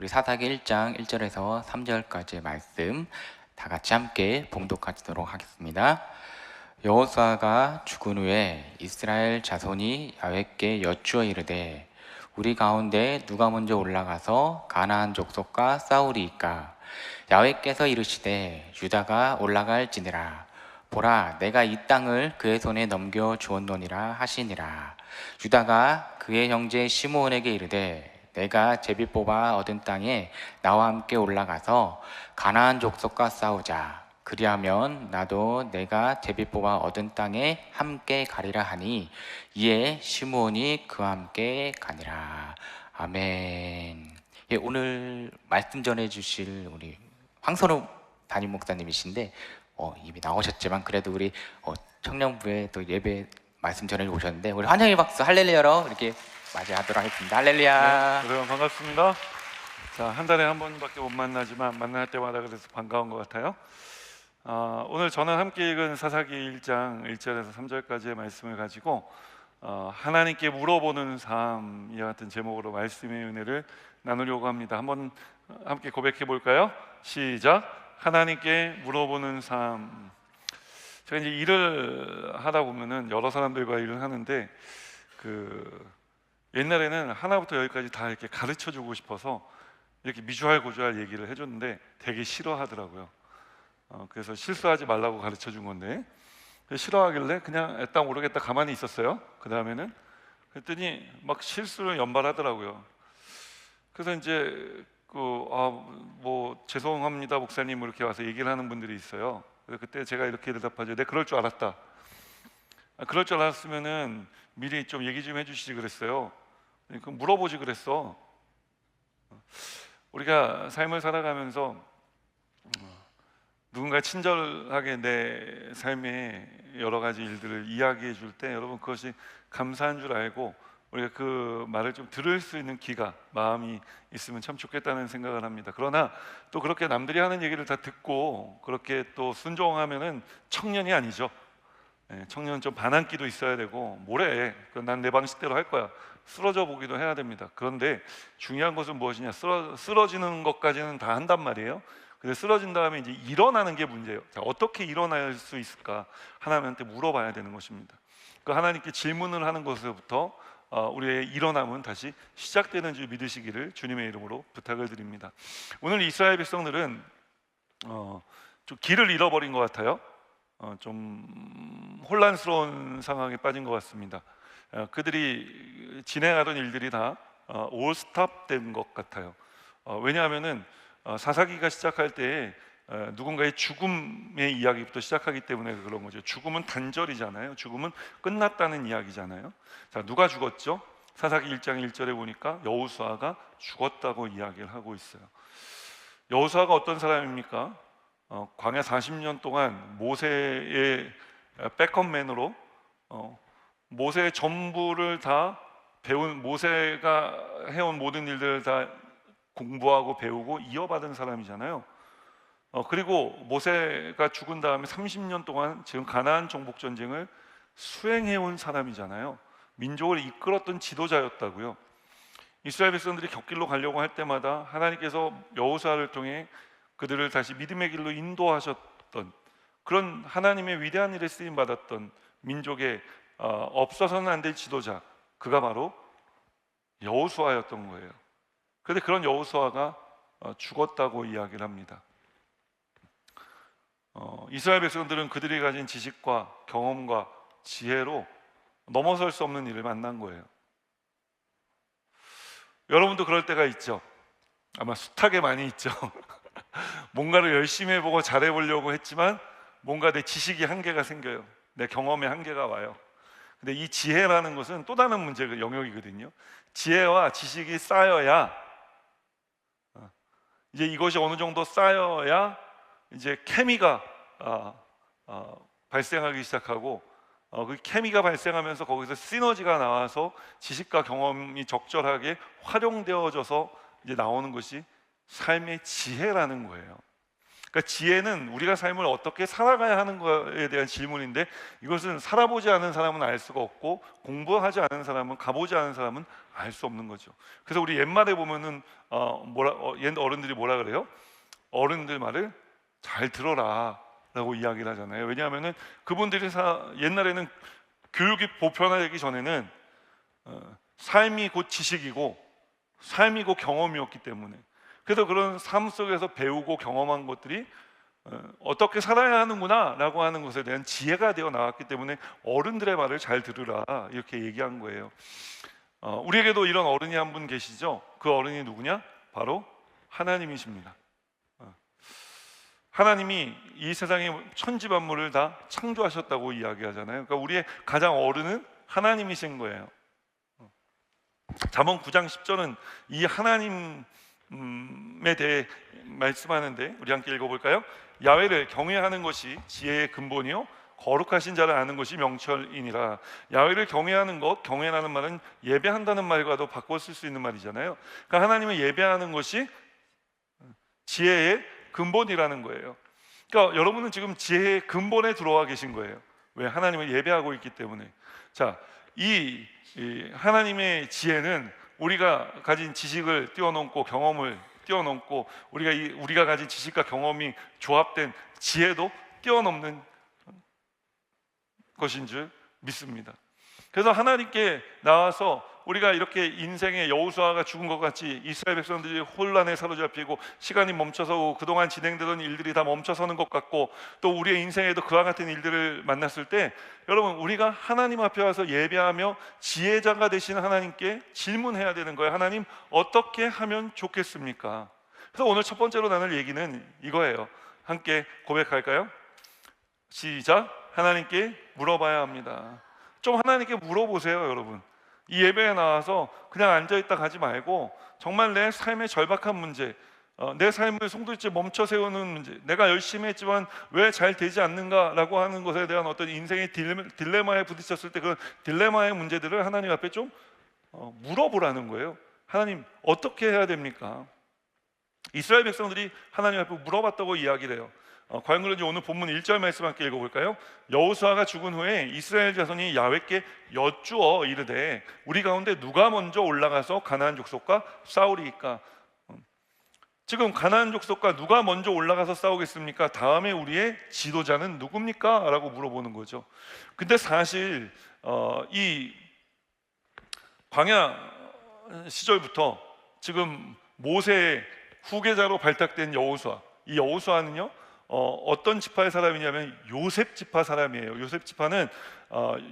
우리 사사기 1장 1절에서 3절까지의 말씀 다 같이 함께 봉독하도록 하겠습니다. 여호수아가 죽은 후에 이스라엘 자손이 야훼께 여쭈어 이르되 우리 가운데 누가 먼저 올라가서 가나안 족속과 싸우리이까? 야훼께서 이르시되 유다가 올라갈지니라. 보라, 내가 이 땅을 그의 손에 넘겨 주었노니라 하시니라. 유다가 그의 형제 시므온에게 이르되 내가 제비 뽑아 얻은 땅에 나와 함께 올라가서 가나안 족속과 싸우자. 그리하면 나도 내가 제비 뽑아 얻은 땅에 함께 가리라 하니 이에 시므온이 그와 함께 가니라. 아멘. 예, 오늘 말씀 전해 주실 우리 황선우 담임 목사님이신데 이미 나오셨지만 그래도 우리 청년부에 또 예배 말씀 전해 오셨는데 우리 환영의 박수 할렐루야로 이렇게 맞이하도록 하겠습니다. 할렐루야. 네, 여러분 반갑습니다. 자, 한 달에 한 번밖에 못 만나지만 만날 때마다 그래서 반가운 것 같아요. 오늘 저는 함께 읽은 사사기 1장 1절에서 3절까지의 말씀을 가지고 하나님께 물어보는 삶 이와 같은 제목으로 말씀의 은혜를 나누려고 합니다. 한번 함께 고백해 볼까요? 시작. 하나님께 물어보는 삶. 제가 이제 일을 하다 보면은 여러 사람들과 일을 하는데 옛날에는 하나부터 열까지 다 이렇게 가르쳐 주고 싶어서 이렇게 미주알 고주알 얘기를 해줬는데 되게 싫어하더라고요. 그래서 실수하지 말라고 가르쳐 준 건데 싫어하길래 그냥 애딱 모르겠다 가만히 있었어요. 그 다음에는 그랬더니 막 실수를 연발하더라고요. 그래서 이제 뭐 죄송합니다 목사님 이렇게 와서 얘기를 하는 분들이 있어요. 그래서 그때 제가 이렇게 대답하죠. 네, 그럴 줄 알았다. 그럴 줄 알았으면은 미리 좀 얘기 좀 해주시지 그랬어요. 그럼 물어보지 그랬어. 우리가 삶을 살아가면서 누군가 친절하게 내 삶의 여러 가지 일들을 이야기해 줄 때 여러분 그것이 감사한 줄 알고 우리가 그 말을 좀 들을 수 있는 귀가 마음이 있으면 참 좋겠다는 생각을 합니다. 그러나 또 그렇게 남들이 하는 얘기를 다 듣고 그렇게 또 순종하면은 청년이 아니죠. 청년은 좀 반항기도 있어야 되고 뭐래 난 내 방식대로 할 거야 쓰러져 보기도 해야 됩니다. 그런데 중요한 것은 무엇이냐, 쓰러지는 것까지는 다 한단 말이에요. 근데 쓰러진 다음에 이제 일어나는 게 문제예요. 자, 어떻게 일어날 수 있을까 하나님한테 물어봐야 되는 것입니다. 그 하나님께 질문을 하는 것에서부터 우리의 일어남은 다시 시작되는 줄 믿으시기를 주님의 이름으로 부탁을 드립니다. 오늘 이스라엘 백성들은 좀 길을 잃어버린 것 같아요. 좀 혼란스러운 상황에 빠진 것 같습니다. 그들이 진행하던 일들이 다 올스톱된 것 같아요. 왜냐하면은 사사기가 시작할 때 누군가의 죽음의 이야기부터 시작하기 때문에 그런 거죠. 죽음은 단절이잖아요. 죽음은 끝났다는 이야기잖아요. 자, 누가 죽었죠? 사사기 1장 1절에 보니까 여호수아가 죽었다고 이야기를 하고 있어요. 여호수아가 어떤 사람입니까? 광야 40년 동안 모세의 백업맨으로 모세의 전부를 다 배운, 모세가 해온 모든 일들을 다 공부하고 배우고 이어받은 사람이잖아요. 그리고 모세가 죽은 다음에 30년 동안 지금 가나안 정복 전쟁을 수행해온 사람이잖아요. 민족을 이끌었던 지도자였다고요. 이스라엘 백성들이 격길로 가려고 할 때마다 하나님께서 여호수아를 통해 그들을 다시 믿음의 길로 인도하셨던 그런 하나님의 위대한 일에 쓰임 받았던 민족의 없어서는 안 될 지도자, 그가 바로 여호수아였던 거예요. 그런데 그런 여호수아가 죽었다고 이야기를 합니다. 이스라엘 백성들은 그들이 가진 지식과 경험과 지혜로 넘어설 수 없는 일을 만난 거예요. 여러분도 그럴 때가 있죠. 아마 숱하게 많이 있죠. 뭔가를 열심히 해보고 잘해보려고 했지만 뭔가 내 지식이 한계가 생겨요. 내 경험에 한계가 와요. 근데 이 지혜라는 것은 또 다른 문제가 영역이거든요. 지혜와 지식이 쌓여야 이제 이것이 어느 정도 쌓여야 이제 케미가 발생하기 시작하고 그 케미가 발생하면서 거기서 시너지가 나와서 지식과 경험이 적절하게 활용되어져서 이제 나오는 것이 삶의 지혜라는 거예요. 그러니까 지혜는 우리가 삶을 어떻게 살아가야 하는 거에 대한 질문인데, 이것은 살아보지 않은 사람은 알 수가 없고 공부하지 않은 사람은, 가보지 않은 사람은 알 수 없는 거죠. 그래서 우리 옛말에 보면은 옛 어른들이 뭐라 그래요? 어른들 말을 잘 들어라 라고 이야기를 하잖아요. 왜냐하면은 그분들이 옛날에는 교육이 보편화되기 전에는 삶이 곧 지식이고 삶이 곧 경험이었기 때문에, 그래서 그런 삶 속에서 배우고 경험한 것들이 어떻게 살아야 하는구나 라고 하는 것에 대한 지혜가 되어 나왔기 때문에 어른들의 말을 잘 들으라 이렇게 얘기한 거예요. 우리에게도 이런 어른이 한 분 계시죠? 그 어른이 누구냐? 바로 하나님이십니다. 하나님이 이 세상의 천지만물을 다 창조하셨다고 이야기하잖아요. 그러니까 우리의 가장 어른은 하나님이신 거예요. 잠언 9장 10절은 이 하나님에 대해 말씀하는데, 우리 함께 읽어볼까요? 야훼를 경외하는 것이 지혜의 근본이요 거룩하신 자를 아는 것이 명철이니라. 야훼를 경외하는 것, 경외라는 말은 예배한다는 말과도 바꿔 쓸 수 있는 말이잖아요. 그러니까 하나님을 예배하는 것이 지혜의 근본이라는 거예요. 그러니까 여러분은 지금 지혜의 근본에 들어와 계신 거예요. 왜? 하나님을 예배하고 있기 때문에. 자, 이 하나님의 지혜는 우리가 가진 지식을 뛰어넘고 경험을 뛰어넘고 우리가 가진 지식과 경험이 조합된 지혜도 뛰어넘는 것인 줄 믿습니다. 그래서 하나님께 나와서 우리가 이렇게 인생의 여호수아가 죽은 것 같이 이스라엘 백성들이 혼란에 사로잡히고 시간이 멈춰서 그동안 진행되던 일들이 다 멈춰서는 것 같고, 또 우리의 인생에도 그와 같은 일들을 만났을 때, 여러분 우리가 하나님 앞에 와서 예배하며 지혜자가 되신 하나님께 질문해야 되는 거예요. 하나님, 어떻게 하면 좋겠습니까? 그래서 오늘 첫 번째로 나눌 얘기는 이거예요. 함께 고백할까요? 시작. 하나님께 물어봐야 합니다. 좀 하나님께 물어보세요. 여러분, 이 예배에 나와서 그냥 앉아있다 가지 말고 정말 내 삶의 절박한 문제, 내 삶을 송두리째 멈춰 세우는 문제, 내가 열심히 했지만 왜 잘 되지 않는가라고 하는 것에 대한 어떤 인생의 딜레마에 부딪혔을 때 그 딜레마의 문제들을 하나님 앞에 좀 물어보라는 거예요. 하나님, 어떻게 해야 됩니까? 이스라엘 백성들이 하나님 앞에 물어봤다고 이야기를 해요. 과연 그런지 오늘 본문 1절 말씀 함께 읽어볼까요? 여호수아가 죽은 후에 이스라엘 자손이 야훼께 여쭈어 이르되 우리 가운데 누가 먼저 올라가서 가나안 족속과 싸우리이까? 지금 가나안 족속과 누가 먼저 올라가서 싸우겠습니까? 다음에 우리의 지도자는 누굽니까? 라고 물어보는 거죠. 근데 사실 이 광야 시절부터 지금 모세의 후계자로 발탁된 여호수아, 이 여호수아는요 어떤 지파의 사람이냐면 요셉 지파 사람이에요. 요셉 지파는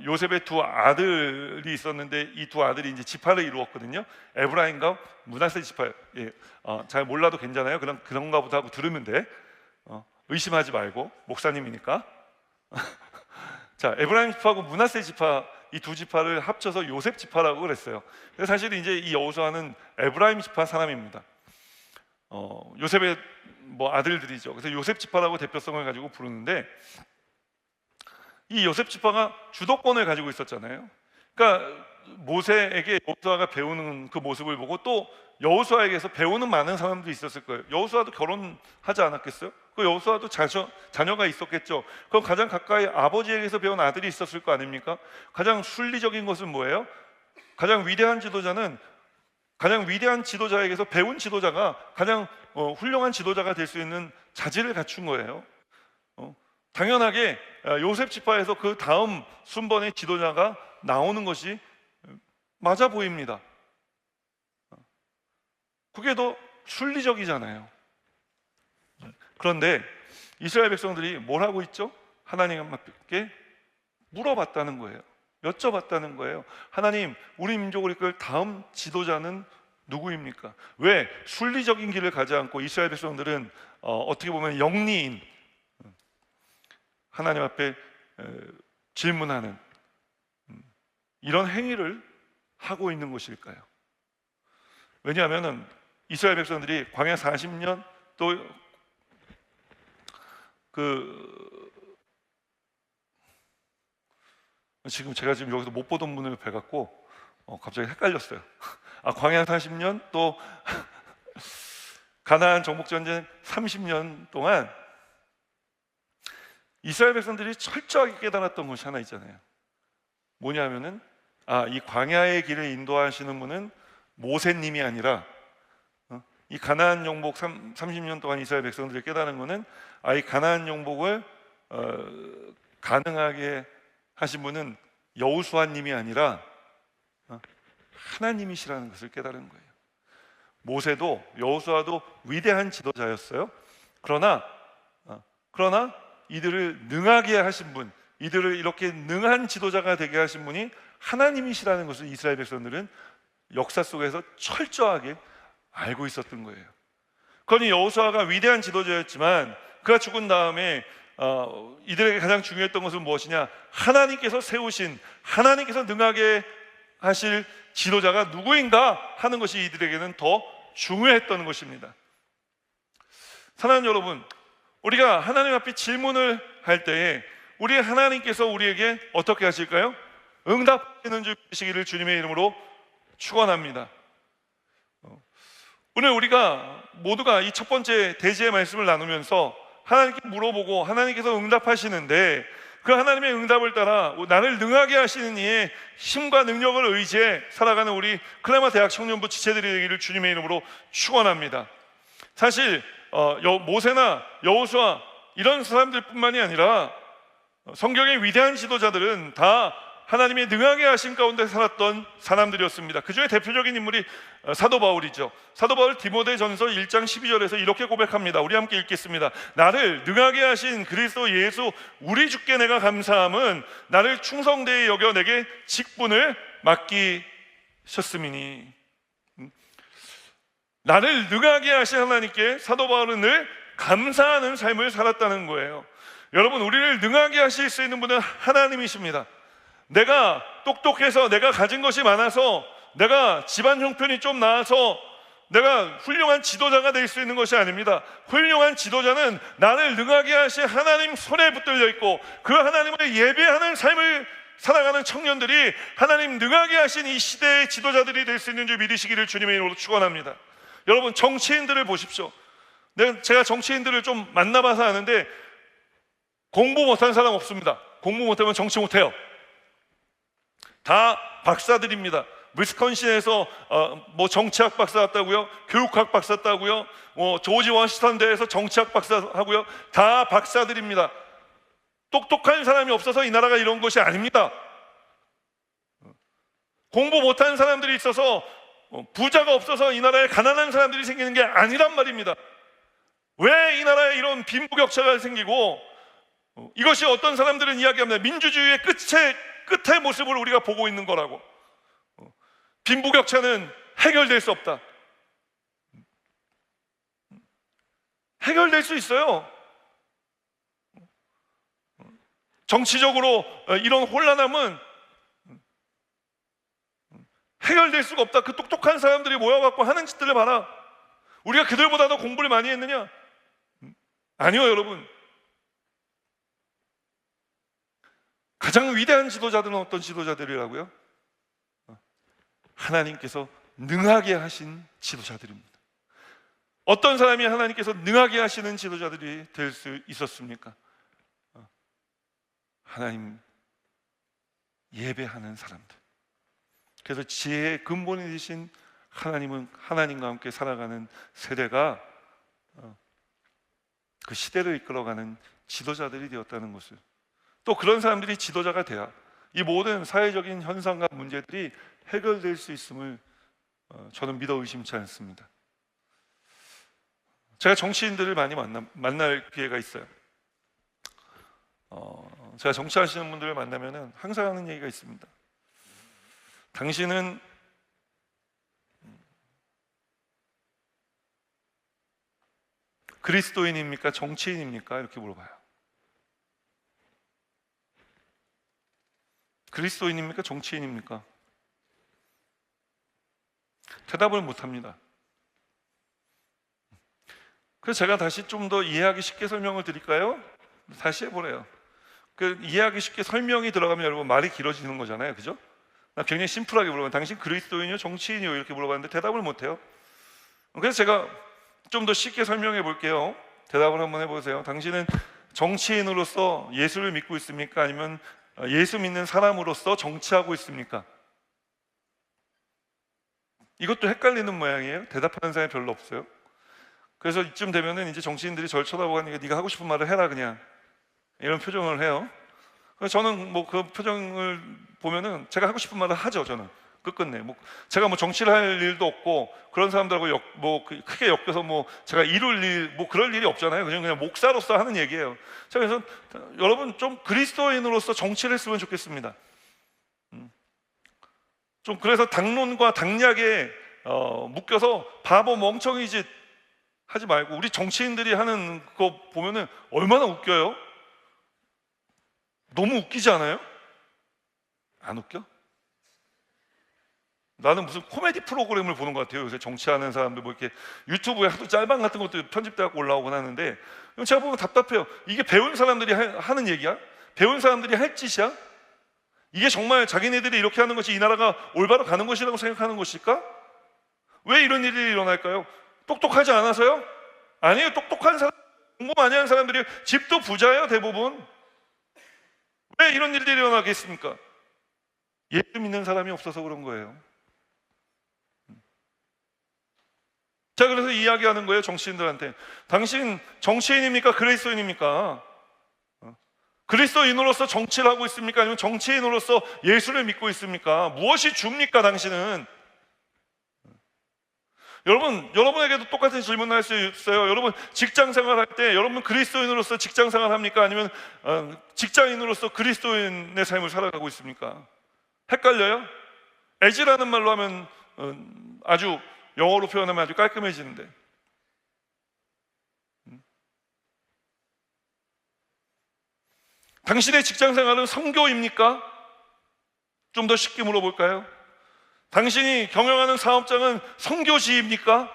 요셉의 두 아들이 있었는데 이 두 아들이 이제 지파를 이루었거든요. 에브라임과 므낫세 지파. 예, 잘 몰라도 괜찮아요. 그냥 그런가 보다 하고 들으면 돼. 의심하지 말고, 목사님이니까. 자, 에브라임 지파하고 므낫세 지파, 이 두 지파를 합쳐서 요셉 지파라고 그랬어요. 그래서 사실 이제 이 여호수아는 에브라임 지파 사람입니다. 요셉의 아들들이죠. 그래서 요셉 지파라고 대표성을 가지고 부르는데, 이 요셉 지파가 주도권을 가지고 있었잖아요. 그러니까 모세에게 여호수아가 배우는 그 모습을 보고 또 여호수아에게서 배우는 많은 사람들이 있었을 거예요. 여호수아도 결혼하지 않았겠어요? 그 여호수아도 자녀가 있었겠죠. 그럼 가장 가까이 아버지에게서 배운 아들이 있었을 거 아닙니까? 가장 순리적인 것은 뭐예요? 가장 위대한 지도자에게서 배운 지도자가 가장 훌륭한 지도자가 될 수 있는 자질을 갖춘 거예요. 당연하게 요셉 지파에서 그 다음 순번의 지도자가 나오는 것이 맞아 보입니다. 그게 더 순리적이잖아요. 그런데 이스라엘 백성들이 뭘 하고 있죠? 하나님께 물어봤다는 거예요. 여쭤봤다는 거예요. 하나님, 우리 민족을 이끌 다음 지도자는 누구입니까? 왜 순리적인 길을 가지 않고 이스라엘 백성들은 어떻게 보면 영리인 하나님 앞에 질문하는 이런 행위를 하고 있는 것일까요? 왜냐하면 이스라엘 백성들이 광야 40년 또 지금 제가 여기서 못 보던 분을 뵈갖고 갑자기 헷갈렸어요. 광야 40년 또 가나안 정복전쟁 30년 동안 이스라엘 백성들이 철저하게 깨달았던 것이 하나 있잖아요. 뭐냐면은 이 광야의 길을 인도하시는 분은 모세님이 아니라 이 가나안 정복 30년 동안 이스라엘 백성들이 깨달은 것은 이 가나안 정복을 가능하게 하신 분은 여호수아님이 아니라 하나님이시라는 것을 깨달은 거예요. 모세도 여호수아도 위대한 지도자였어요. 그러나 이들을 능하게 하신 분, 이들을 이렇게 능한 지도자가 되게 하신 분이 하나님이시라는 것을 이스라엘 백성들은 역사 속에서 철저하게 알고 있었던 거예요. 그러니 여호수아가 위대한 지도자였지만 그가 죽은 다음에 이들에게 가장 중요했던 것은 무엇이냐? 하나님께서 세우신, 하나님께서 능하게 하실 지도자가 누구인가 하는 것이 이들에게는 더 중요했던 것입니다. 사랑하는 여러분, 우리가 하나님 앞에 질문을 할 때에 우리 하나님께서 우리에게 어떻게 하실까요? 응답하시는 줄 믿으시기를 주님의 이름으로 축원합니다. 오늘 우리가 모두가 이 첫 번째 대지의 말씀을 나누면서 하나님께 물어보고 하나님께서 응답하시는데 그 하나님의 응답을 따라 나를 능하게 하시는 이의 힘과 능력을 의지해 살아가는 우리 클레마 대학 청년부 지체들이 되기를 주님의 이름으로 축원합니다. 사실 모세나 여호수아 이런 사람들뿐만이 아니라 성경의 위대한 지도자들은 다 하나님의 능하게 하신 가운데 살았던 사람들이었습니다. 그 중에 대표적인 인물이 사도 바울이죠. 사도 바울 디모데전서 1장 12절에서 이렇게 고백합니다. 우리 함께 읽겠습니다. 나를 능하게 하신 그리스도 예수 우리 주께 내가 감사함은 나를 충성되이 여겨 내게 직분을 맡기셨음이니. 나를 능하게 하신 하나님께 사도 바울은 늘 감사하는 삶을 살았다는 거예요. 여러분, 우리를 능하게 하실 수 있는 분은 하나님이십니다. 내가 똑똑해서, 내가 가진 것이 많아서, 내가 집안 형편이 좀 나아서 내가 훌륭한 지도자가 될 수 있는 것이 아닙니다. 훌륭한 지도자는 나를 능하게 하신 하나님 손에 붙들려 있고 그 하나님을 예배하는 삶을 살아가는 청년들이 하나님 능하게 하신 이 시대의 지도자들이 될 수 있는 줄 믿으시기를 주님의 이름으로 축원합니다. 여러분, 정치인들을 보십시오. 제가 정치인들을 좀 만나봐서 아는데 공부 못한 사람 없습니다. 공부 못하면 정치 못해요. 다 박사들입니다. 위스콘신에서 정치학 박사 했다고요, 교육학 박사 했다고요, 조지 워싱턴대에서 정치학 박사 하고요. 다 박사들입니다. 똑똑한 사람이 없어서 이 나라가 이런 것이 아닙니다. 공부 못한 사람들이 있어서 부자가 없어서 이 나라에 가난한 사람들이 생기는 게 아니란 말입니다. 왜 이 나라에 이런 빈부격차가 생기고 이것이 어떤 사람들은 이야기합니다. 민주주의의 끝의 모습을 우리가 보고 있는 거라고. 빈부격차는 해결될 수 없다. 해결될 수 있어요. 정치적으로 이런 혼란함은 해결될 수가 없다. 그 똑똑한 사람들이 모여갖고 하는 짓들을 봐라. 우리가 그들보다 더 공부를 많이 했느냐? 아니요, 여러분. 가장 위대한 지도자들은 어떤 지도자들이라고요? 하나님께서 능하게 하신 지도자들입니다. 어떤 사람이 하나님께서 능하게 하시는 지도자들이 될 수 있었습니까? 하나님 예배하는 사람들. 그래서 지혜의 근본이 되신 하나님은 하나님과 함께 살아가는 세대가 그 시대를 이끌어가는 지도자들이 되었다는 것을, 또 그런 사람들이 지도자가 돼야 이 모든 사회적인 현상과 문제들이 해결될 수 있음을 저는 믿어 의심치 않습니다. 제가 정치인들을 많이 만날 기회가 있어요. 제가 정치하시는 분들을 만나면 항상 하는 얘기가 있습니다. 당신은 그리스도인입니까? 정치인입니까? 이렇게 물어봐요. 그리스도인입니까? 정치인입니까? 대답을 못합니다. 그래서 제가 다시 좀 더 이해하기 쉽게 설명을 드릴까요? 다시 해보래요. 이해하기 쉽게 설명이 들어가면 여러분 말이 길어지는 거잖아요, 그죠? 나 굉장히 심플하게 물어봐요. 당신 그리스도인이요? 정치인이요? 이렇게 물어봤는데 대답을 못해요. 그래서 제가 좀 더 쉽게 설명해 볼게요. 대답을 한번 해보세요. 당신은 정치인으로서 예수를 믿고 있습니까? 아니면 예수 믿는 사람으로서 정치하고 있습니까? 이것도 헷갈리는 모양이에요. 대답하는 사람이 별로 없어요. 그래서 이쯤 되면은 이제 정치인들이 저를 쳐다보고 하니까 네가 하고 싶은 말을 해라 그냥, 이런 표정을 해요. 그래서 저는 뭐 그 표정을 보면은 제가 하고 싶은 말을 하죠. 저는 끝끝내 제가 정치를 할 일도 없고 그런 사람들하고 크게 엮여서 제가 이룰 일 그럴 일이 없잖아요. 그냥 목사로서 하는 얘기예요. 자, 그래서 여러분 좀 그리스도인으로서 정치를 했으면 좋겠습니다. 좀 그래서 당론과 당략에 묶여서 바보 멍청이 짓 하지 말고, 우리 정치인들이 하는 거 보면은 얼마나 웃겨요? 너무 웃기지 않아요? 안 웃겨? 나는 무슨 코미디 프로그램을 보는 것 같아요. 요새 정치하는 사람들 이렇게 유튜브에 하도 짤방 같은 것도 편집돼갖고 올라오곤 하는데, 제가 보면 답답해요. 이게 배운 사람들이 하는 얘기야? 배운 사람들이 할 짓이야? 이게 정말 자기네들이 이렇게 하는 것이 이 나라가 올바로 가는 것이라고 생각하는 것일까? 왜 이런 일이 일어날까요? 똑똑하지 않아서요? 아니에요. 똑똑한 사람, 공부 많이 하는 사람들이 집도 부자예요, 대부분. 왜 이런 일들이 일어나겠습니까? 예수 믿는 사람이 없어서 그런 거예요. 자, 그래서 이야기하는 거예요, 정치인들한테. 당신 정치인입니까? 그리스도인입니까? 그리스도인으로서 정치를 하고 있습니까? 아니면 정치인으로서 예수를 믿고 있습니까? 무엇이 줍니까, 당신은? 여러분에게도 똑같은 질문을 할 수 있어요. 여러분 직장 생활할 때 여러분 그리스도인으로서 직장 생활 합니까? 아니면 직장인으로서 그리스도인의 삶을 살아가고 있습니까? 헷갈려요? as라는 말로 하면 아주, 영어로 표현하면 아주 깔끔해지는데, 당신의 직장 생활은 선교입니까? 좀 더 쉽게 물어볼까요? 당신이 경영하는 사업장은 선교지입니까?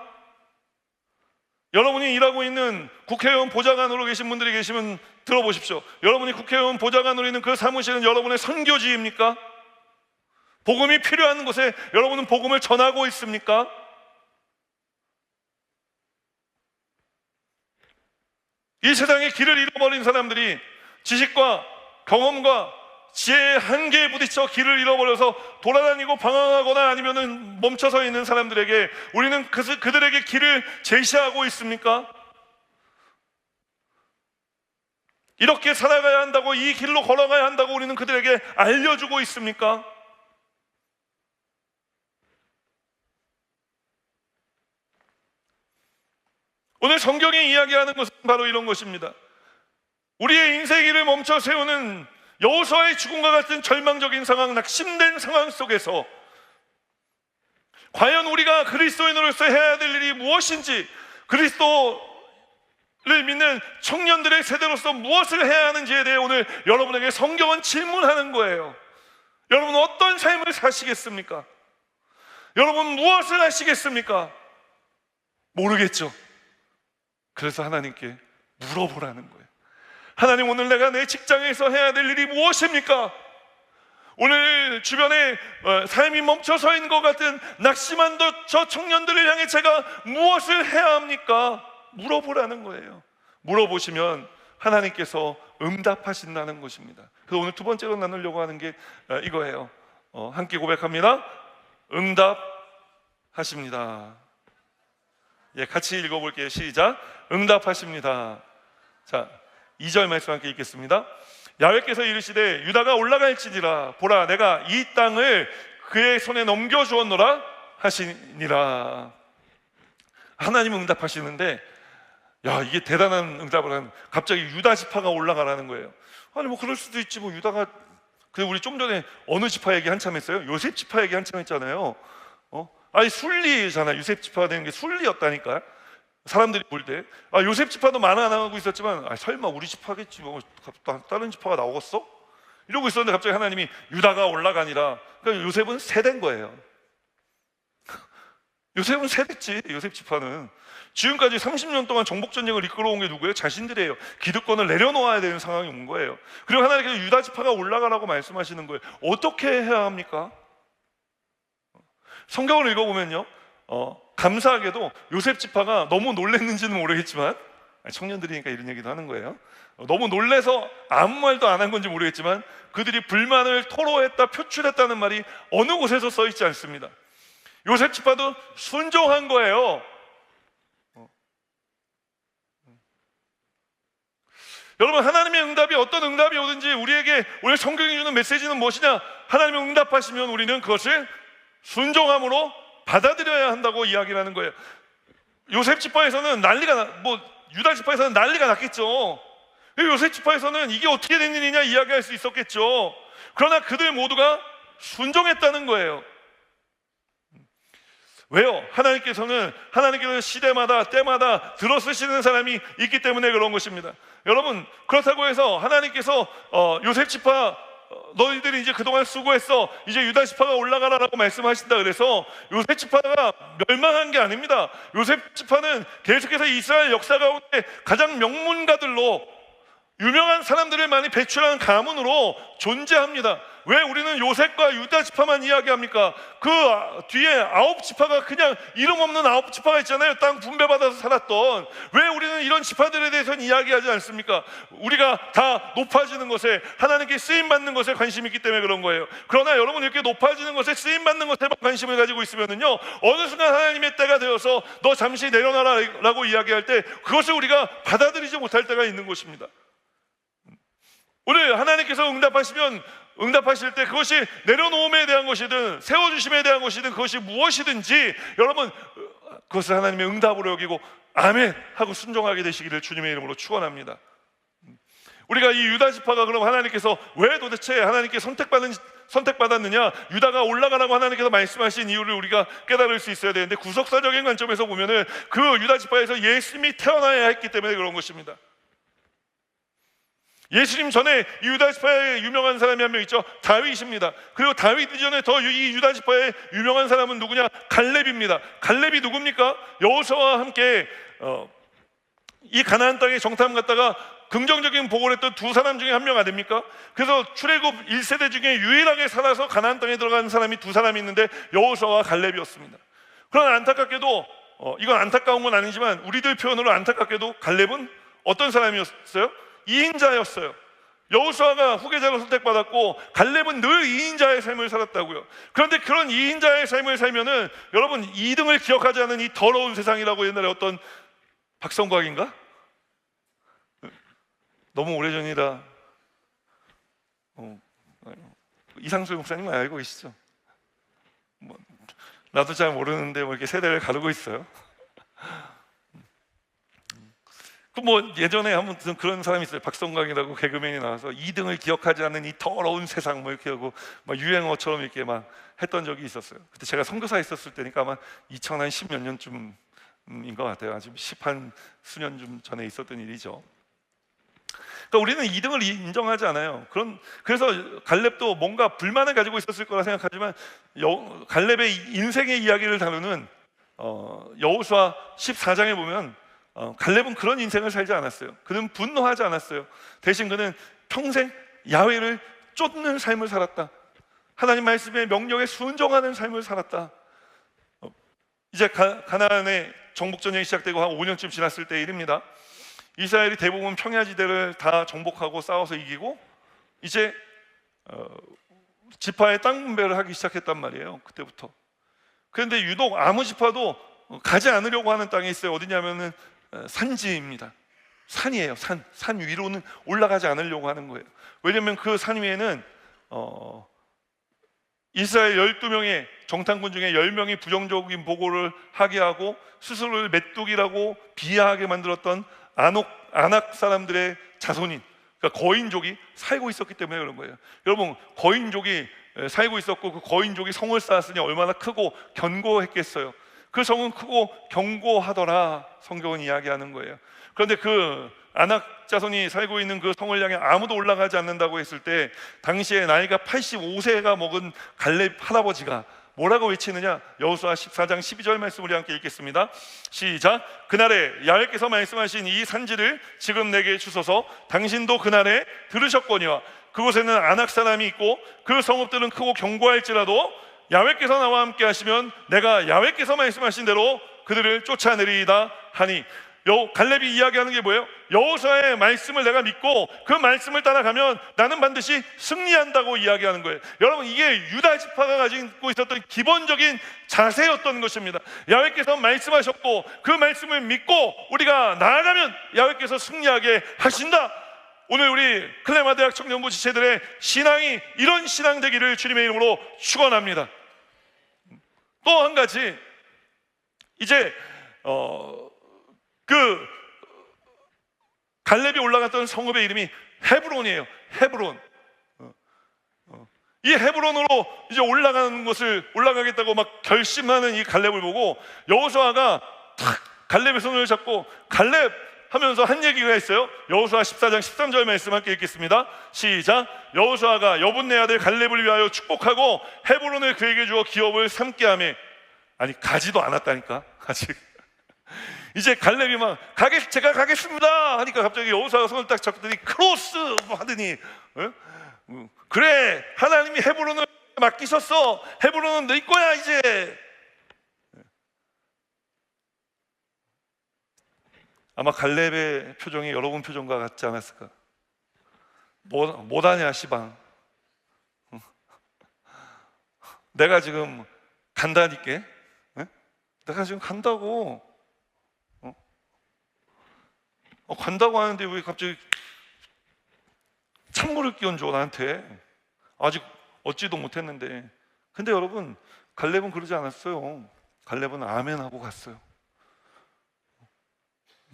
여러분이 일하고 있는 국회의원 보좌관으로 계신 분들이 계시면 들어보십시오. 여러분이 국회의원 보좌관으로 있는 그 사무실은 여러분의 선교지입니까? 복음이 필요한 곳에 여러분은 복음을 전하고 있습니까? 이 세상에 길을 잃어버린 사람들이 지식과 경험과 지혜의 한계에 부딪혀 길을 잃어버려서 돌아다니고 방황하거나 아니면은 멈춰서 있는 사람들에게 우리는 그들에게 길을 제시하고 있습니까? 이렇게 살아가야 한다고, 이 길로 걸어가야 한다고 우리는 그들에게 알려주고 있습니까? 오늘 성경이 이야기하는 것은 바로 이런 것입니다. 우리의 인생의 길을 멈춰 세우는 여호수아의 죽음과 같은 절망적인 상황, 낙심된 상황 속에서 과연 우리가 그리스도인으로서 해야 될 일이 무엇인지, 그리스도를 믿는 청년들의 세대로서 무엇을 해야 하는지에 대해 오늘 여러분에게 성경은 질문하는 거예요. 여러분 어떤 삶을 사시겠습니까? 여러분 무엇을 하시겠습니까? 모르겠죠. 그래서 하나님께 물어보라는 거예요. 하나님, 오늘 내가 내 직장에서 해야 될 일이 무엇입니까? 오늘 주변에 삶이 멈춰서 있는 것 같은 낙심한 저 청년들을 향해 제가 무엇을 해야 합니까? 물어보라는 거예요. 물어보시면 하나님께서 응답하신다는 것입니다. 그래서 오늘 두 번째로 나누려고 하는 게 이거예요. 함께 고백합니다. 응답하십니다. 예, 같이 읽어볼게요. 시작. 응답하십니다. 자, 2절 말씀 함께 읽겠습니다. 야훼께서 이르시되 유다가 올라갈지니라, 보라 내가 이 땅을 그의 손에 넘겨주었노라 하시니라. 하나님은 응답하시는데, 야, 이게 대단한 응답을 하는, 갑자기 유다 지파가 올라가라는 거예요. 아니 그럴 수도 있지, 유다가, 우리 좀 전에 어느 지파 얘기 한참 했어요? 요셉 지파 얘기 한참 했잖아요. 아니 순리잖아. 요셉 지파가 되는 게 순리였다니까. 사람들이 볼 때 요셉 지파도 만화 안 하고 있었지만 설마 우리 지파겠지, 다른 지파가 나오겠어? 이러고 있었는데 갑자기 하나님이 유다가 올라가니라. 그러니까 요셉은 세대인 거예요. 요셉은 세대지. 요셉 지파는 지금까지 30년 동안 정복전쟁을 이끌어온 게 누구예요? 자신들이에요. 기득권을 내려놓아야 되는 상황이 온 거예요. 그리고 하나님께서 유다 지파가 올라가라고 말씀하시는 거예요. 어떻게 해야 합니까? 성경을 읽어보면요, 감사하게도 요셉 지파가 너무 놀랬는지는 모르겠지만 청년들이니까 이런 얘기도 하는 거예요. 너무 놀래서 아무 말도 안 한 건지 모르겠지만 그들이 불만을 토로했다, 표출했다는 말이 어느 곳에서 써 있지 않습니다. 요셉 지파도 순종한 거예요. 여러분, 하나님의 응답이 어떤 응답이 오든지 우리에게 오늘 성경이 주는 메시지는 무엇이냐? 하나님의 응답하시면 우리는 그것을 순종함으로 받아들여야 한다고 이야기를 하는 거예요. 요셉 지파에서는 유다 지파에서는 난리가 났겠죠. 요셉 지파에서는 이게 어떻게 된 일이냐 이야기할 수 있었겠죠. 그러나 그들 모두가 순종했다는 거예요. 왜요? 하나님께서 시대마다 때마다 들어쓰시는 사람이 있기 때문에 그런 것입니다. 여러분, 그렇다고 해서 하나님께서 요셉 지파 너희들이 이제 그동안 수고했어, 이제 유다 지파가 올라가라라고 말씀하신다 그래서 요셉 지파가 멸망한 게 아닙니다. 요셉 지파는 계속해서 이스라엘 역사 가운데 가장 명문가들로 유명한 사람들을 많이 배출한 가문으로 존재합니다. 왜 우리는 요셉과 유다 지파만 이야기합니까? 그 뒤에 9지파가 그냥 이름 없는 9지파가 있잖아요. 땅 분배받아서 살았던. 왜 우리는 이런 지파들에 대해서는 이야기하지 않습니까? 우리가 다 높아지는 것에, 하나님께 쓰임받는 것에 관심이 있기 때문에 그런 거예요. 그러나 여러분, 이렇게 높아지는 것에, 쓰임받는 것에 관심을 가지고 있으면요, 어느 순간 하나님의 때가 되어서 너 잠시 내려놔라 라고 이야기할 때 그것을 우리가 받아들이지 못할 때가 있는 것입니다. 오늘 하나님께서 응답하실 때 그것이 내려놓음에 대한 것이든 세워주심에 대한 것이든 그것이 무엇이든지 여러분, 그것을 하나님의 응답으로 여기고 아멘 하고 순종하게 되시기를 주님의 이름으로 축원합니다. 우리가 이 유다 지파가 그럼 하나님께서 왜 도대체 하나님께 선택받았느냐, 유다가 올라가라고 하나님께서 말씀하신 이유를 우리가 깨달을 수 있어야 되는데, 구속사적인 관점에서 보면은 그 유다 지파에서 예수님이 태어나야 했기 때문에 그런 것입니다. 예수님 전에 이 유다 지파의 유명한 사람이 한 명 있죠. 다윗입니다. 그리고 다윗 이전에 더 이 유다 지파의 유명한 사람은 누구냐? 갈렙입니다. 갈렙이 누굽니까? 여호수아와 함께 이 가나안 땅에 정탐 갔다가 긍정적인 보고를 했던 두 사람 중에 한 명 아닙니까? 그래서 출애굽 1세대 중에 유일하게 살아서 가나안 땅에 들어간 사람이 두 사람이 있는데 여호수아와 갈렙이었습니다. 그러나 안타깝게도 이건 안타까운 건 아니지만 우리들 표현으로 안타깝게도 갈렙은 어떤 사람이었어요? 2인자였어요. 여호수아가 후계자로 선택받았고 갈렙은 늘 2인자의 삶을 살았다고요. 그런데 그런 2인자의 삶을 살면은 여러분, 2등을 기억하지 않은 이 더러운 세상이라고 옛날에 어떤 박성곽인가? 너무 오래전이라 이상수 목사님 알고 계시죠? 나도 잘 모르는데 이렇게 세대를 가르고 있어요. 예전에 한번 그런 사람이 있어요. 박성광이라고 개그맨이 나와서 2등을 기억하지 않는 이 더러운 세상 이렇게 하고 막 유행어처럼 이렇게 막 했던 적이 있었어요. 그때 제가 선교사에 있었을 때니까 아마 2010몇 년쯤인 것 같아요. 아직 10한 수년 좀 전에 있었던 일이죠. 그러니까 우리는 2등을 인정하지 않아요. 그래서 갈렙도 뭔가 불만을 가지고 있었을 거라 생각하지만 갈렙의 인생의 이야기를 다루는 여호수아 14장에 보면 갈렙은 그런 인생을 살지 않았어요. 그는 분노하지 않았어요. 대신 그는 평생 야훼를 쫓는 삶을 살았다. 하나님 말씀의 명령에 순종하는 삶을 살았다. 이제 가나안의 정복전쟁이 시작되고 한 5년쯤 지났을 때 일입니다. 이스라엘이 대부분 평야지대를 다 정복하고 싸워서 이기고 이제 지파의 땅 분배를 하기 시작했단 말이에요. 그때부터. 그런데 유독 아무 지파도 가지 않으려고 하는 땅이 있어요. 어디냐면은 산지입니다. 산이에요. 산 위로는 올라가지 않으려고 하는 거예요. 왜냐하면 그 산 위에는 이스라엘 12명의 정탐꾼 중에 10명이 부정적인 보고를 하게 하고 스스로를 메뚜기라고 비하하게 만들었던 아낙 사람들의 자손인, 그러니까 거인족이 살고 있었기 때문에 그런 거예요. 여러분, 거인족이 살고 있었고 그 거인족이 성을 쌓았으니 얼마나 크고 견고했겠어요. 그 성은 크고 견고하더라, 성경은 이야기하는 거예요. 그런데 그 아낙 자손이 살고 있는 그 성을 향해 아무도 올라가지 않는다고 했을 때 당시에 나이가 85세가 먹은 갈렙 할아버지가 뭐라고 외치느냐? 여호수아 14장 12절 말씀 우리 함께 읽겠습니다. 시작. 그날에 야훼께서 말씀하신 이 산지를 지금 내게 주소서. 당신도 그날에 들으셨거니와 그곳에는 아낙 사람이 있고 그 성읍들은 크고 견고할지라도 야훼께서 나와 함께 하시면 내가 야훼께서 말씀하신 대로 그들을 쫓아내리이다 하니. 갈렙이 이야기하는 게 뭐예요? 여호수아의 말씀을 내가 믿고 그 말씀을 따라가면 나는 반드시 승리한다고 이야기하는 거예요. 여러분, 이게 유다 지파가 가지고 있었던 기본적인 자세였던 것입니다. 야훼께서 말씀하셨고 그 말씀을 믿고 우리가 나아가면 야훼께서 승리하게 하신다. 오늘 우리 클레마 대학 청년부 지체들의 신앙이 이런 신앙 되기를 주님의 이름으로 축원합니다. 또 한 가지, 이제 그 갈렙이 올라갔던 성읍의 이름이 헤브론이에요. 헤브론. 이 헤브론으로 이제 올라가겠다고 막 결심하는 이 갈렙을 보고 여호수아가 탁 갈렙의 손을 잡고 갈렙 하면서 한 얘기가 있어요. 여호수아 14장 13절 말씀 함께 읽겠습니다. 시작. 여호수아가 여분네 아들 갈렙을 위하여 축복하고 헤브론을 그에게 주어 기업을 삼게 하며, 아니 가지도 않았다니까. 아직 이제 갈렙이 막 제가 가겠습니다 하니까 갑자기 여호수아가 손을 딱 잡더니 크로스 하더니 그래, 하나님이 헤브론을 맡기셨어. 헤브론은 네 거야 이제. 아마 갈렙의 표정이 여러분 표정과 같지 않았을까? 뭐하냐 시방. 내가 지금 간다니까. 내가 지금 간다고. 간다고 하는데 왜 갑자기 찬물을 끼얹어 나한테. 아직 얻지도 못했는데. 근데 여러분, 갈렙은 그러지 않았어요. 갈렙은 아멘 하고 갔어요.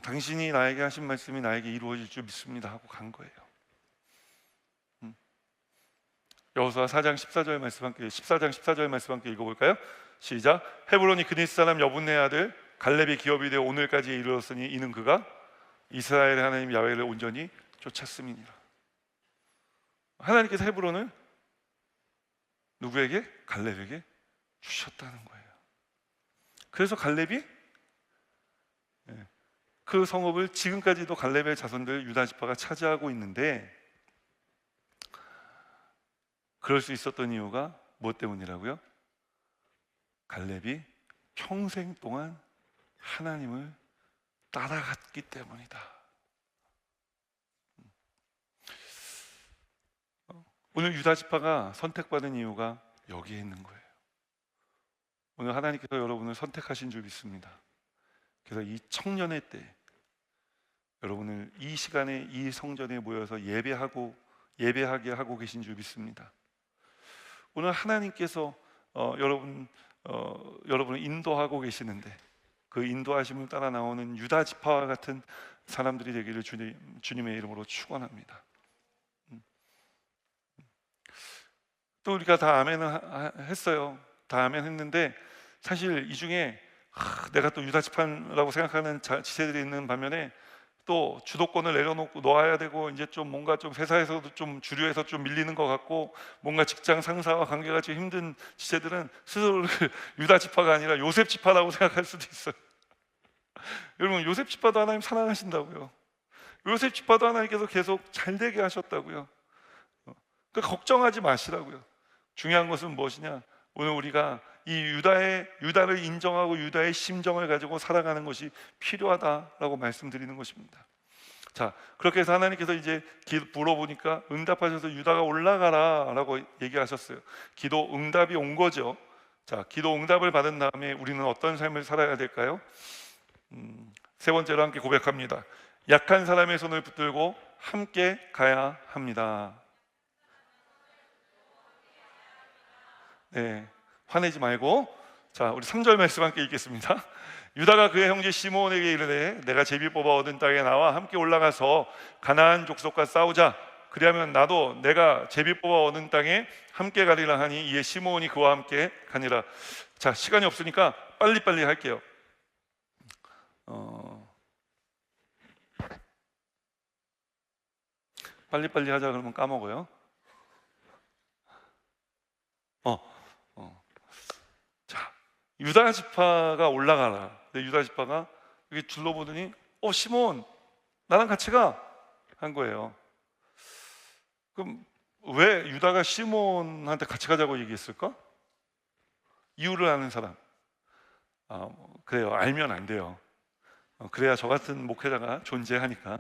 당신이 나에게 하신 말씀이 나에게 이루어질 줄 믿습니다 하고 간 거예요. 여호수아 4장 14절 말씀 함께 14장 14절 말씀 함께 읽어볼까요? 시작. 헤브론이 그니스 사람 여분네 아들 갈렙의 기업이 되어 오늘까지 이르렀으니 이는 그가 이스라엘의 하나님 야훼를 온전히 쫓았음이니라. 하나님께서 헤브론을 누구에게? 갈렙에게 주셨다는 거예요. 그래서 갈렙이 그 성읍을 지금까지도 갈렙의 자손들 유다 지파가 차지하고 있는데, 그럴 수 있었던 이유가 무엇 때문이라고요? 갈렙이 평생 동안 하나님을 따라갔기 때문이다. 오늘 유다 지파가 선택받은 이유가 여기에 있는 거예요. 오늘 하나님께서 여러분을 선택하신 줄 믿습니다. 그래서 이 청년의 때 여러분을 이 시간에 이 성전에 모여서 예배하게 하고 계신 줄 믿습니다. 오늘 하나님께서 여러분을 인도하고 계시는데 그 인도하심을 따라 나오는 유다 지파와 같은 사람들이 되기를 주님의 이름으로 축원합니다. 또 우리가 다 아멘을 했어요. 다 아멘 했는데 사실 이 중에 내가 또 유다 지파라고 생각하는 지체들이 있는 반면에 또 주도권을 내려놓고 놓아야 되고 이제 좀 뭔가 좀 회사에서도 좀 주류에서 좀 밀리는 것 같고 뭔가 직장 상사와 관계가 좀 힘든 지체들은 스스로를 유다 지파가 아니라 요셉 지파라고 생각할 수도 있어요. 여러분, 요셉 지파도 하나님 사랑하신다고요. 요셉 지파도 하나님께서 계속 잘 되게 하셨다고요. 그러니까 걱정하지 마시라고요. 중요한 것은 무엇이냐? 오늘 우리가 이 유다를 인정하고 유다의 심정을 가지고 살아가는 것이 필요하다라고 말씀드리는 것입니다. 자, 그렇게 해서 하나님께서 이제 물어보니까 응답하셔서 유다가 올라가라라고 얘기하셨어요. 기도 응답이 온 거죠. 자, 기도 응답을 받은 다음에 우리는 어떤 삶을 살아야 될까요? 세 번째로 함께 고백합니다. 약한 사람의 손을 붙들고 함께 가야 합니다. 네, 화내지 말고. 자, 우리 3절 말씀 함께 읽겠습니다. 유다가 그의 형제 시므온에게 이르되 내가 제비 뽑아 얻은 땅에 나와 함께 올라가서 가나안 족속과 싸우자. 그리하면 나도 내가 제비 뽑아 얻은 땅에 함께 가리라 하니 이에 시므온이 그와 함께 가니라. 자, 시간이 없으니까 빨리빨리 할게요. 빨리빨리 하자 그러면 까먹어요. 자, 유다 지파가 올라가라. 근데 유다 지파가 여기 둘러보더니 시몬 나랑 같이 가 한 거예요. 그럼 왜 유다가 시몬한테 같이 가자고 얘기했을까? 이유를 아는 사람. 그래요. 알면 안 돼요. 그래야 저 같은 목회자가 존재하니까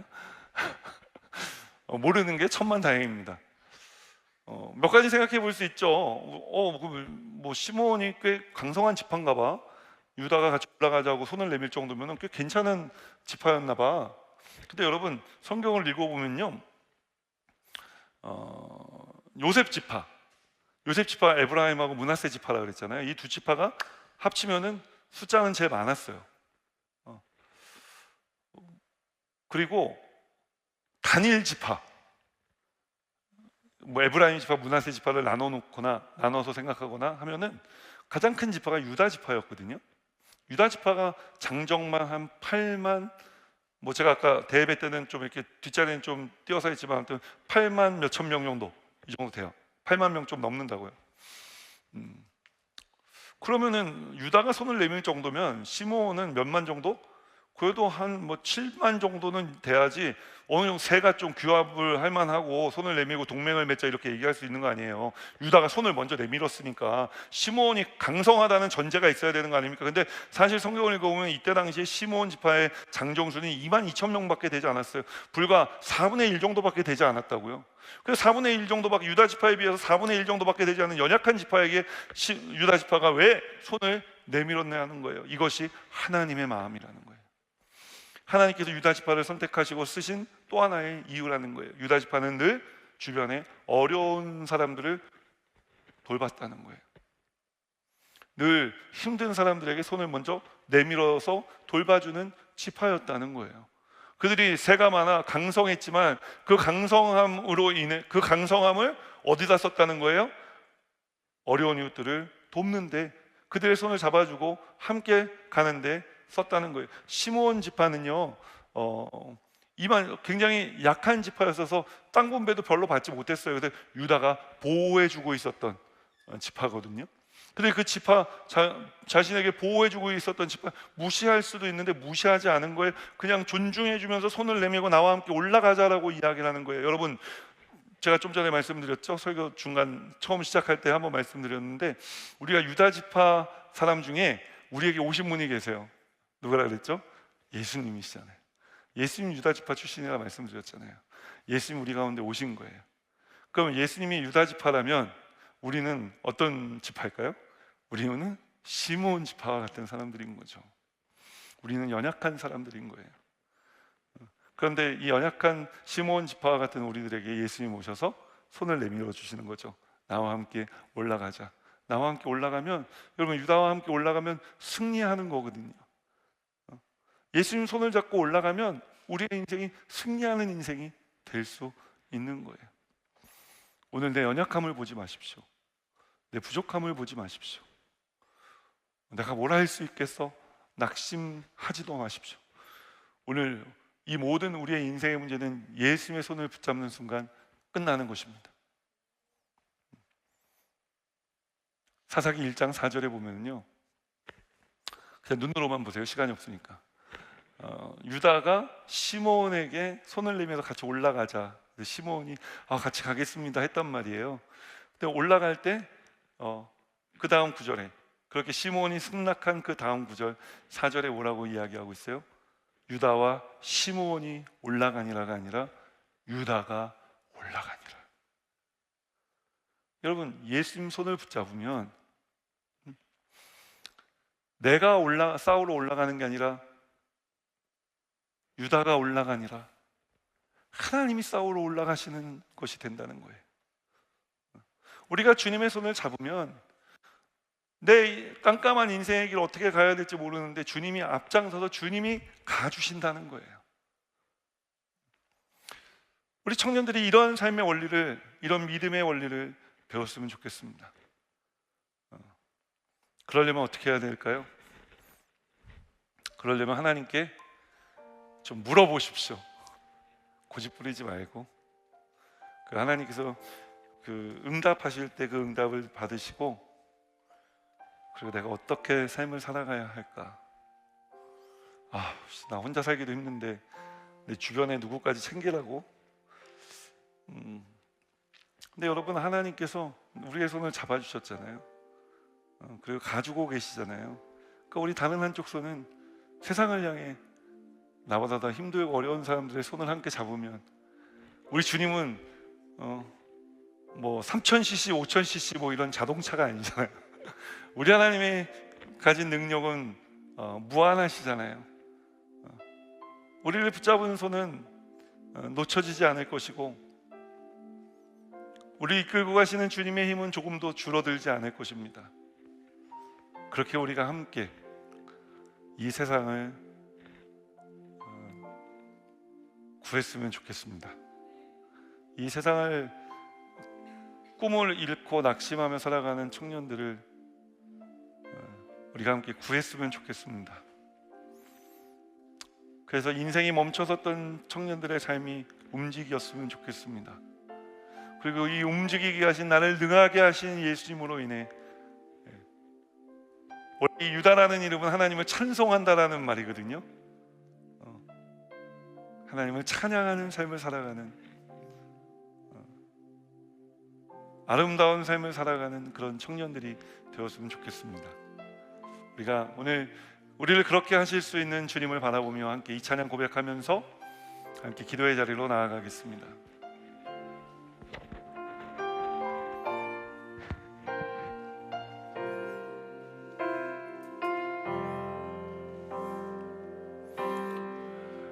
모르는 게 천만다행입니다. 몇 가지 생각해 볼 수 있죠. 뭐 시몬이 꽤 강성한 지파인가 봐. 유다가 같이 올라가자고 손을 내밀 정도면 꽤 괜찮은 지파였나 봐. 근데 여러분 성경을 읽어보면요, 요셉 지파, 에브라임하고 므낫세 지파라 그랬잖아요. 이 두 지파가 합치면은 숫자는 제일 많았어요. 그리고 단일 지파, 뭐 에브라임 지파, 므낫세 지파를 나눠서 생각하거나 하면은 가장 큰 지파가 유다 지파였거든요. 유다 지파가 장정만 한 8만, 뭐 제가 아까 대예배 때는 좀 이렇게 뒷자리는 좀 띄어서 했지만 아무튼 8만 몇천 명 정도, 이 정도 돼요. 8만 명 좀 넘는다고요. 그러면은 유다가 손을 내밀 정도면 시므온은 몇만 정도? 그래도 한 뭐 7만 정도는 돼야지 어느 정도 새가 좀 규합을 할 만하고 손을 내밀고 동맹을 맺자 이렇게 얘기할 수 있는 거 아니에요. 유다가 손을 먼저 내밀었으니까 시므온이 강성하다는 전제가 있어야 되는 거 아닙니까? 근데 사실 성경을 읽어보면 이때 당시에 시므온 지파의 장정수는 2만 2천 명밖에 되지 않았어요. 불과 4분의 1 정도밖에 되지 않았다고요. 그래서 4분의 1 정도밖에, 유다 지파에 비해서 4분의 1 정도밖에 되지 않은 연약한 지파에게 유다 지파가 왜 손을 내밀었냐 하는 거예요. 이것이 하나님의 마음이라는 거예요. 하나님께서 유다 지파를 선택하시고 쓰신 또 하나의 이유라는 거예요. 유다 지파는 늘 주변에 어려운 사람들을 돌봤다는 거예요. 늘 힘든 사람들에게 손을 먼저 내밀어서 돌봐주는 지파였다는 거예요. 그들이 새가 많아 강성했지만 그 강성함을 어디다 썼다는 거예요? 어려운 이웃들을 돕는데, 그들의 손을 잡아주고 함께 가는데 썼다는 거예요. 시므온 지파는요, 굉장히 약한 지파였어서 땅 분배도 별로 받지 못했어요. 근데 유다가 보호해주고 있었던 지파거든요. 근데 그 지파, 자신에게 보호해주고 있었던 지파 무시할 수도 있는데 무시하지 않은 거예요. 그냥 존중해주면서 손을 내밀고 나와 함께 올라가자라고 이야기를 하는 거예요. 여러분, 제가 좀 전에 말씀드렸죠. 설교 중간 처음 시작할 때 한번 말씀드렸는데, 우리가 유다 지파 사람 중에 우리에게 오신 분이 계세요. 누구라 그랬죠? 예수님이시잖아요. 예수님 유다 지파 출신이라 말씀드렸잖아요. 예수님 우리 가운데 오신 거예요. 그럼 예수님이 유다 지파라면 우리는 어떤 지파일까요? 우리는 시므온 지파와 같은 사람들인 거죠. 우리는 연약한 사람들인 거예요. 그런데 이 연약한 시므온 지파와 같은 우리들에게 예수님이 오셔서 손을 내밀어 주시는 거죠. 나와 함께 올라가자. 나와 함께 올라가면, 여러분, 유다와 함께 올라가면 승리하는 거거든요. 예수님 손을 잡고 올라가면 우리의 인생이 승리하는 인생이 될 수 있는 거예요. 오늘 내 연약함을 보지 마십시오. 내 부족함을 보지 마십시오. 내가 뭘 할 수 있겠어? 낙심하지도 마십시오. 오늘 이 모든 우리의 인생의 문제는 예수님의 손을 붙잡는 순간 끝나는 것입니다. 사사기 1장 4절에 보면요, 그냥 눈으로만 보세요. 시간이 없으니까. 유다가 시므온에게 손을 내밀어서 같이 올라가자. 시므온이 같이 가겠습니다 했단 말이에요. 근데 올라갈 때 그 다음 구절에, 그렇게 시므온이 승낙한 그 다음 구절 4절에 뭐라고 이야기하고 있어요? 유다와 시므온이 올라가니라가 아니라 유다가 올라가니라. 여러분, 예수님 손을 붙잡으면 내가 싸우러 올라가는 게 아니라 유다가 올라가니라 하나님이 싸우러 올라가시는 것이 된다는 거예요. 우리가 주님의 손을 잡으면 내 깜깜한 인생의 길을 어떻게 가야 될지 모르는데 주님이 앞장서서 주님이 가주신다는 거예요. 우리 청년들이 이런 삶의 원리를, 이런 믿음의 원리를 배웠으면 좋겠습니다. 그러려면 어떻게 해야 될까요? 그러려면 하나님께 좀 물어보십시오. 고집 부리지 말고, 하나님께서 응답하실 때 그 응답을 받으시고, 그리고 내가 어떻게 삶을 살아가야 할까? 나 혼자 살기도 힘든데 내 주변에 누구까지 챙기라고? 근데 여러분, 하나님께서 우리의 손을 잡아주셨잖아요. 그리고 가지고 계시잖아요. 그러니까 우리 다른 한쪽 손은 세상을 향해 나보다 더 힘들고 어려운 사람들의 손을 함께 잡으면, 우리 주님은 뭐 3000cc, 5000cc 뭐 이런 자동차가 아니잖아요. 우리 하나님이 가진 능력은 무한하시잖아요. 우리를 붙잡은 손은 놓쳐지지 않을 것이고, 우리 이끌고 가시는 주님의 힘은 조금도 줄어들지 않을 것입니다. 그렇게 우리가 함께 이 세상을 구했으면 좋겠습니다. 이 세상을 꿈을 잃고 낙심하며 살아가는 청년들을 우리가 함께 구했으면 좋겠습니다. 그래서 인생이 멈춰섰던 청년들의 삶이 움직였으면 좋겠습니다. 그리고 이 움직이게 하신, 나를 능하게 하신 예수님으로 인해, 원래 이 유다라는 이름은 하나님을 찬송한다라는 말이거든요. 하나님을 찬양하는 삶을 살아가는, 아름다운 삶을 살아가는 그런 청년들이 되었으면 좋겠습니다. 우리가 오늘 우리를 그렇게 하실 수 있는 주님을 바라보며 함께 이 찬양 고백하면서 함께 기도의 자리로 나아가겠습니다.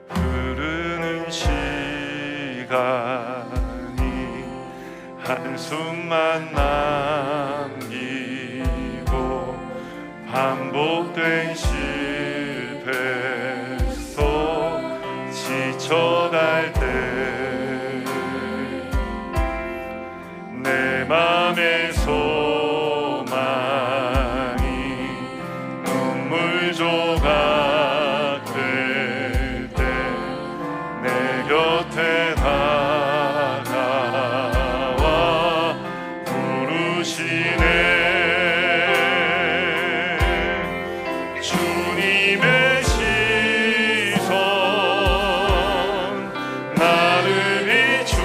흐르는 시간이 한숨만 남기고 반복된 실패 속 지쳐갈 때 내 맘의 소망이 눈물 조각 될 때 내 곁에 다가와 부르시네. 주님의 시선 나를 비추시고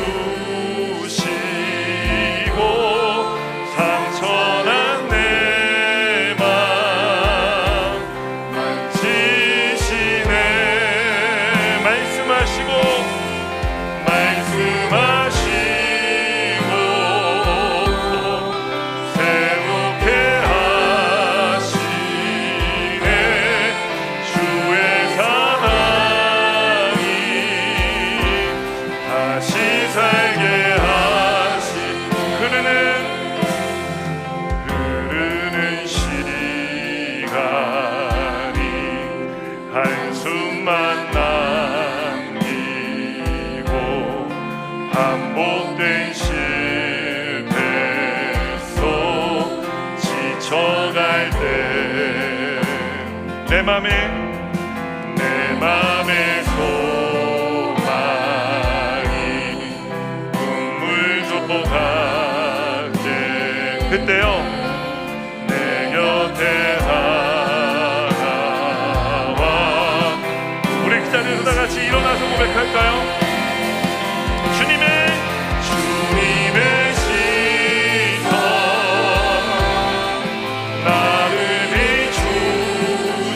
상처난 내 맘 만지시네. 말씀하시고 새롭게 하시네. 주의 사랑이 다시 살게 하시. 흐르는 시간이 한숨만 남기고 반복된 실패 속 지쳐갈 때 내 맘의 소망이 눈물 조각될 그때요 내 곁에 다가와. 우리 그 자리에서 다 같이 일어나서 고백할까요? 주님의 시선 나를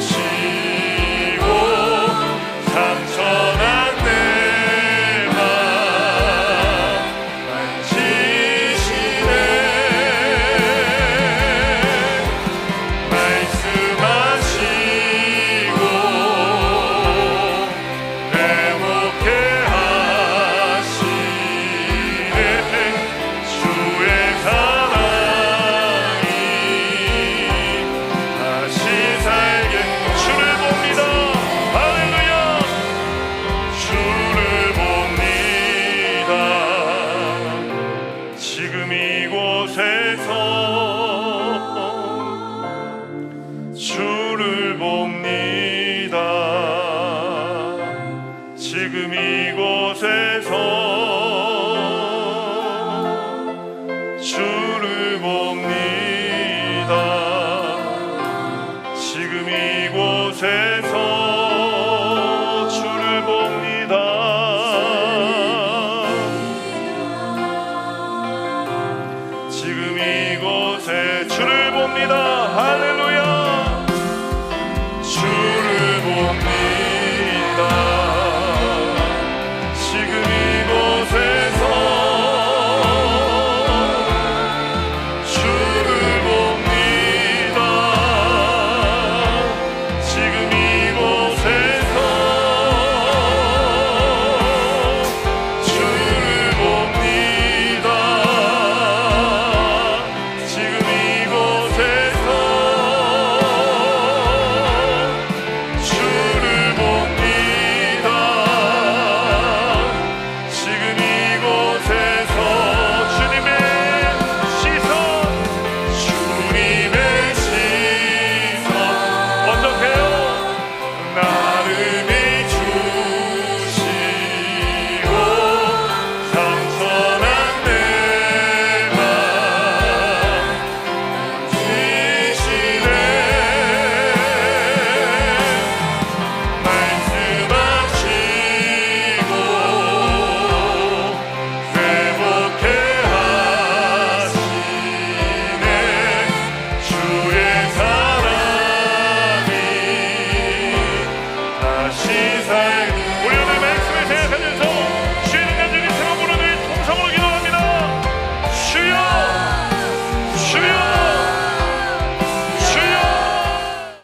비추시고 상처난 내 맘 만지시네. 말씀하시고 회복해 하시네. 주의 사랑이 다시 살게. 주를 봅니다. 할렐루야. 주를 봅니다. 지금 이곳에서 주를 봅니다. 지금 이곳에서